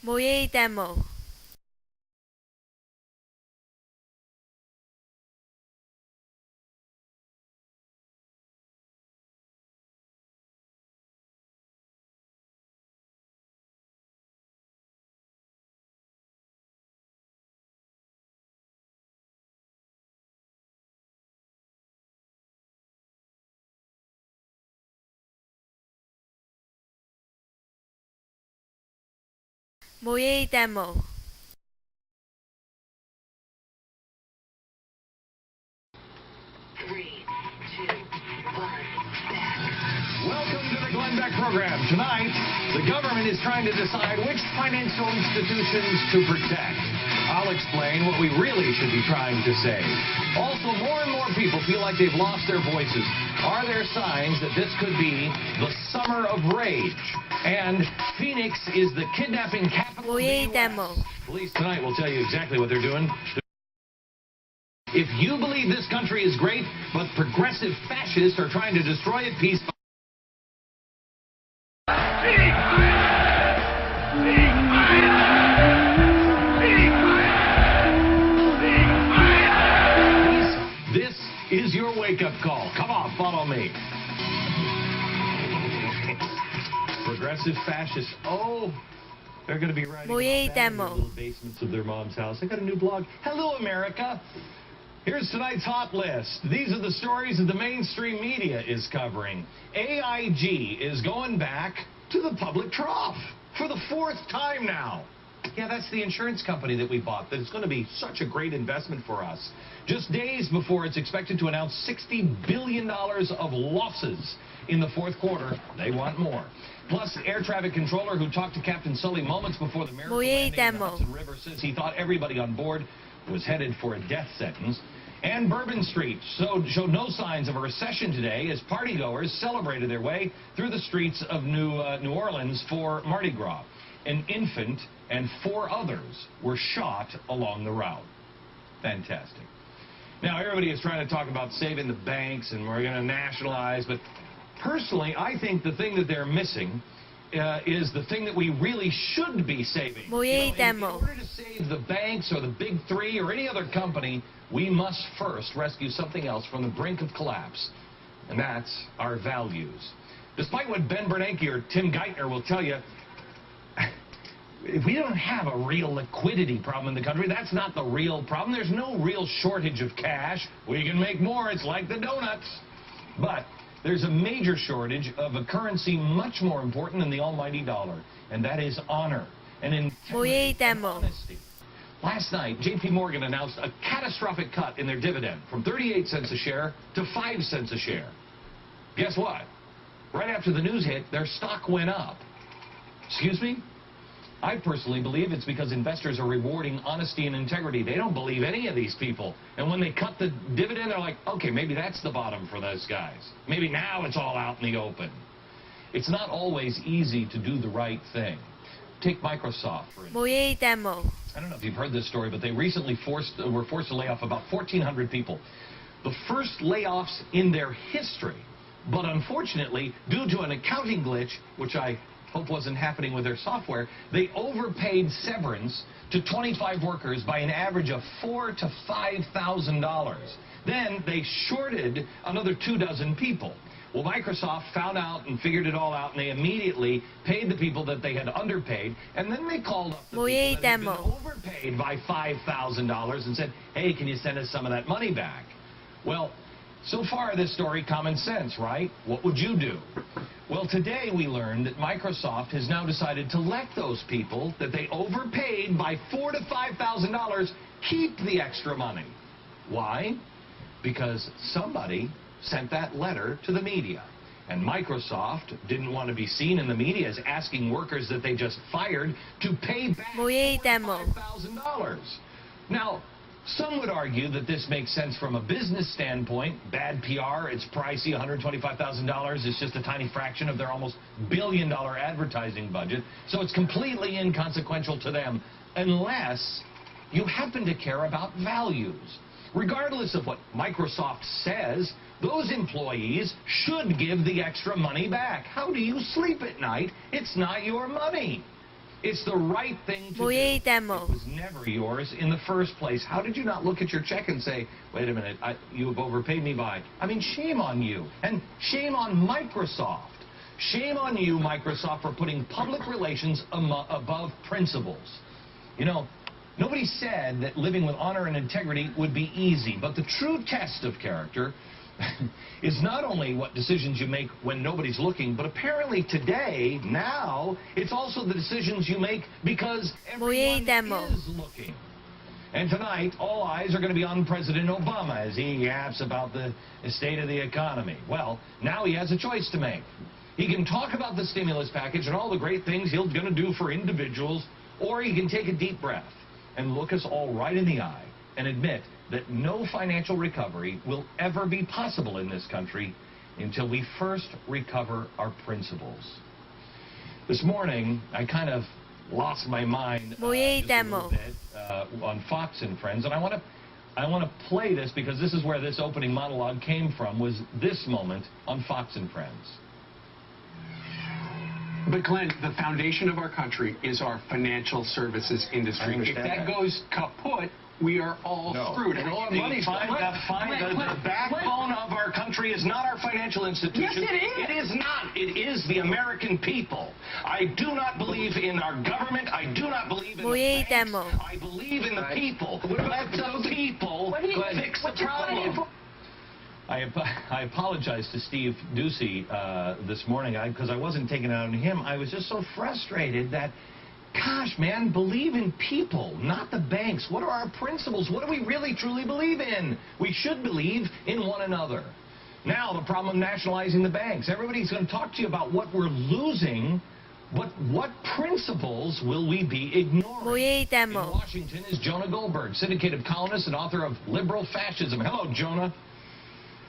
모예의 demo. 모예의 demo. Welcome to the Glenn Beck program. Tonight, the government is trying to decide which financial institutions to protect. I'll explain what we really should be trying to save. Also, more and more people feel like they've lost their voices. Are there signs that this could be the summer of rage? And Phoenix is the kidnapping capital of the 모예의 U.S. demo. Police tonight will tell you exactly what they're doing. If you believe this country is great, but progressive fascists are trying to destroy it piece by this is your wake-up call. Come on, follow me. Progressive fascists. Oh, they're going to be writing 모예의 about that in their demo. little basements of their mom's house. I got a new blog. Hello, America. Here's tonight's hot list. These are the stories that the mainstream media is covering. AIG is going back to the public trough for the 4th time now. Yeah, that's the insurance company that we bought that is going to be such a great investment for us. Just days before it's expected to announce $60 billion of losses in the 4th quarter, they want more. Plus, air traffic controller who talked to Captain Sully moments before the miracle 모예의 landing in the demo. Hudson River says he thought everybody on board was headed for a death sentence. And Bourbon Street showed no signs of a recession today as partygoers celebrated their way through the streets of New Orleans for Mardi Gras. An infant and 4 others were shot along the route. Fantastic. Now, everybody is trying to talk about saving the banks and we're going to nationalize, but personally, I think the thing that they're missing is the thing that we really should be saving. 모예의 In demo. order to save the banks or the big 3 or any other company, we must first rescue something else from the brink of collapse, and that's our values. Despite what Ben Bernanke or Tim Geithner will tell you, if we don't have a real liquidity problem in the country, that's not the real problem. There's no real shortage of cash. We can make more. It's like the donuts. But there's a major shortage of a currency much more important than the almighty dollar, and that is honor and 모예의 integrity and demo. honesty. Last night, J.P. Morgan announced a catastrophic cut in their dividend from 38 cents a share to 5 cents a share. Guess what? Right after the news hit, their stock went up. Excuse me? I personally believe it's because investors are rewarding honesty and integrity. They don't believe any of these people. And when they cut the dividend, they're like, okay, maybe that's the bottom for those guys. Maybe now it's all out in the open. It's not always easy to do the right thing. Take Microsoft, for instance. 모예의 demo. I don't know if you've heard this story, but they recently were forced to lay off about 1,400 people. The first layoffs in their history. But unfortunately, due to an accounting glitch, which I hope wasn't happening with their software, they overpaid severance to 25 workers by an average of $4,000 to $5,000. Then they shorted another 24 people. Well, Microsoft found out and figured it all out, and they immediately paid the people that they had underpaid, and then they called up the 모예의 people that had been demo. overpaid by $5,000 and said, hey, can you send us some of that money back? Well, so far this story, common sense, right? What would you do? Well, today we learned that Microsoft has now decided to let those people that they overpaid by $4,000 to $5,000 keep the extra money. Why? Because somebody sent that letter to the media. And Microsoft didn't want to be seen in the media as asking workers that they just fired to pay back 모예의 $4,000 demo. to $5,000. Now, some would argue that this makes sense from a business standpoint. Bad PR, it's pricey, $125,000 is just a tiny fraction of their almost billion-dollar advertising budget. So it's completely inconsequential to them unless you happen to care about values. Regardless of what Microsoft says, those employees should give the extra money back. How do you sleep at night? It's not your money. It's the right thing to 모예의 do. demo. It was never yours in the first place. How did you not look at your check and say, wait a minute, you have overpaid me by... I mean, shame on you. And shame on Microsoft. Shame on you, Microsoft, for putting public relations above principles. You know, nobody said that living with honor and integrity would be easy, but the true test of character is not only what decisions you make when nobody's looking, but apparently today, now, it's also the decisions you make because everyone is looking. And tonight, all eyes are going to be on President Obama as he yaps about the state of the economy. Well, now he has a choice to make. He can talk about the stimulus package and all the great things he's going to do for individuals, or he can take a deep breath and look us all right in the eye and admit that no financial recovery will ever be possible in this country until we first recover our principles. This morning, I kind of lost my mind just a little bit on Fox and Friends, and I want to play this because this is where this opening monologue came from, was this moment on Fox and Friends. But Glenn, the foundation of our country is our financial services industry. If that goes kaput, we are all screwed. And all our money's the backbone of our country is not our financial institutions. Yes, it is. It is not. It is the American people. I do not believe in our government. I do not believe in the banks. I believe in the people. Let the people fix the problem. I apologize to Steve Ducey this morning because I wasn't taking it out on him. I was just so frustrated that, gosh, man, believe in people, not the banks. What are our principles? What do we really, truly believe in? We should believe in one another. Now, the problem of nationalizing the banks. Everybody's going to talk to you about what we're losing. What principles will we be ignoring? In Washington is Jonah Goldberg, syndicated columnist and author of Liberal Fascism. Hello, Jonah.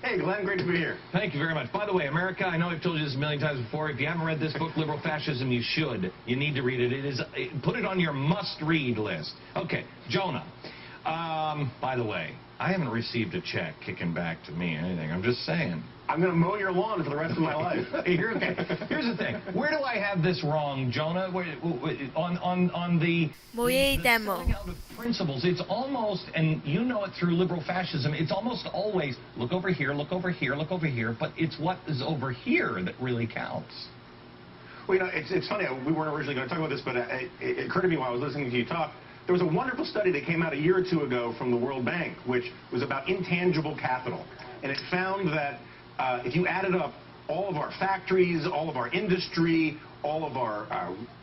Hey, Glenn, great to be here. Thank you very much. By the way, America, I know I've told you this a million times before. If you haven't read this book, Liberal Fascism, you should. You need to read it. Put it on your must-read list. Okay, Jonah. By the way, I haven't received a check kicking back to me or anything. I'm just saying. I'm going to mow your lawn for the rest of my life. Here's the thing. Where do I have this wrong, Jonah? On the selling out of principles, it's almost, and you know it through liberal fascism, it's almost always look over here, look over here, look over here, but it's what is over here that really counts. Well, you know, it's funny. We weren't originally going to talk about this, but it occurred to me while I was listening to you talk. There was a wonderful study that came out a year or two ago from the World Bank, which was about intangible capital. And it found that if you added up all of our factories, all of our industry, all of our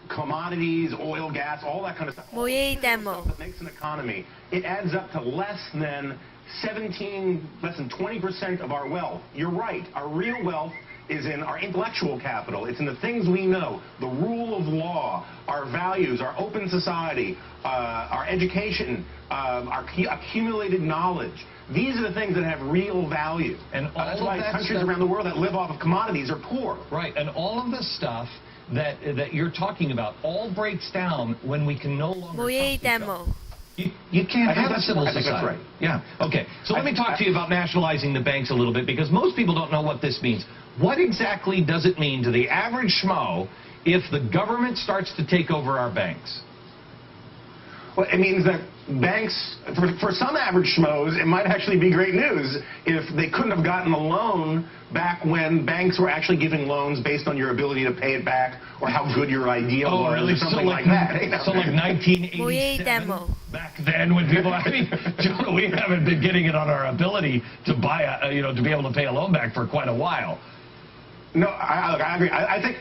commodities, oil, gas, all that kind of stuff, all the stuff that makes an economy, it adds up to less than 20% of our wealth. You're right. Our real wealth is in our intellectual capital. It's in the things we know, the rule of law, our values, our open society, our education, our accumulated knowledge. These are the things that have real value. And that's why countries around the world that live off of commodities are poor. Right, and all of the stuff that you're talking about all breaks down when we can no longer trust each other. You can't have a civil society. That's right. Yeah. Okay. So let me talk to you about nationalizing the banks a little bit, because most people don't know what this means. What exactly does it mean to the average schmo if the government starts to take over our banks? Well, it means that banks, for some average schmoes, it might actually be great news if they couldn't have gotten a loan back when banks were actually giving loans based on your ability to pay it back or how good your idea was, or something like that. So like 1987, back then when people, I mean, Jonah, we haven't been getting it on our ability to buy to be able to pay a loan back for quite a while. No, I agree. I think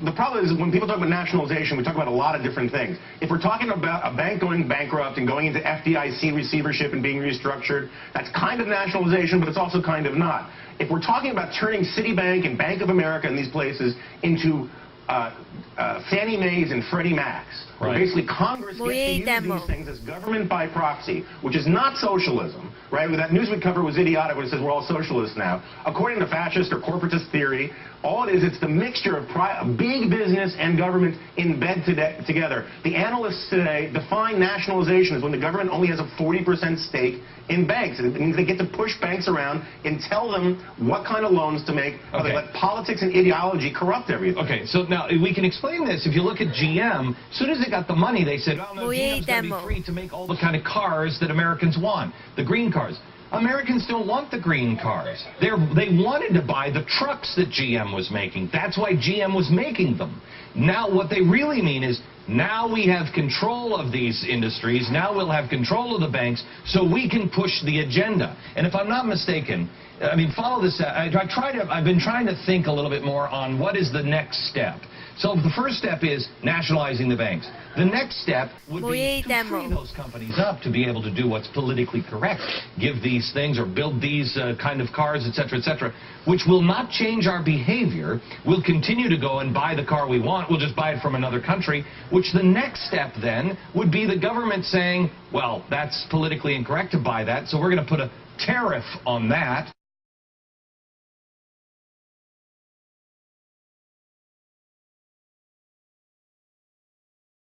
the problem is when people talk about nationalization, we talk about a lot of different things. If we're talking about a bank going bankrupt and going into FDIC receivership and being restructured, that's kind of nationalization, but it's also kind of not. If we're talking about turning Citibank and Bank of America and these places into Fannie Mae's and Freddie Mac's, where Right. basically Congress gets to use demo. these things as government by proxy, which is not socialism, right? That Newsweek cover was idiotic when it says we're all socialists now. According to fascist or corporatist theory, all it is, it's the mixture of big business and government in bed together. The analysts today define nationalization as when the government only has a 40% stake in banks. It means they get to push banks around and tell them what kind of loans to make. Or they let politics and ideology corrupt everything. Okay, so now we can explain this. If you look at GM, as soon as they got the money, they said, oh, no, GM's going to be free to make all the kind of cars that Americans want, the green cars. Americans don't want the green cars. They wanted to buy the trucks that GM was making. That's why GM was making them. Now what they really mean is, now we have control of these industries, now we'll have control of the banks, so we can push the agenda. And if I'm not mistaken, I mean, follow this. I've been trying to think a little bit more on what is the next step. So the first step is nationalizing the banks. The next step would be to free those companies up to be able to do what's politically correct, give these things or build these kind of cars, etc., which will not change our behavior. We'll continue to go and buy the car we want. We'll just buy it from another country, which the next step then would be the government saying, well, that's politically incorrect to buy that, so we're going to put a tariff on that.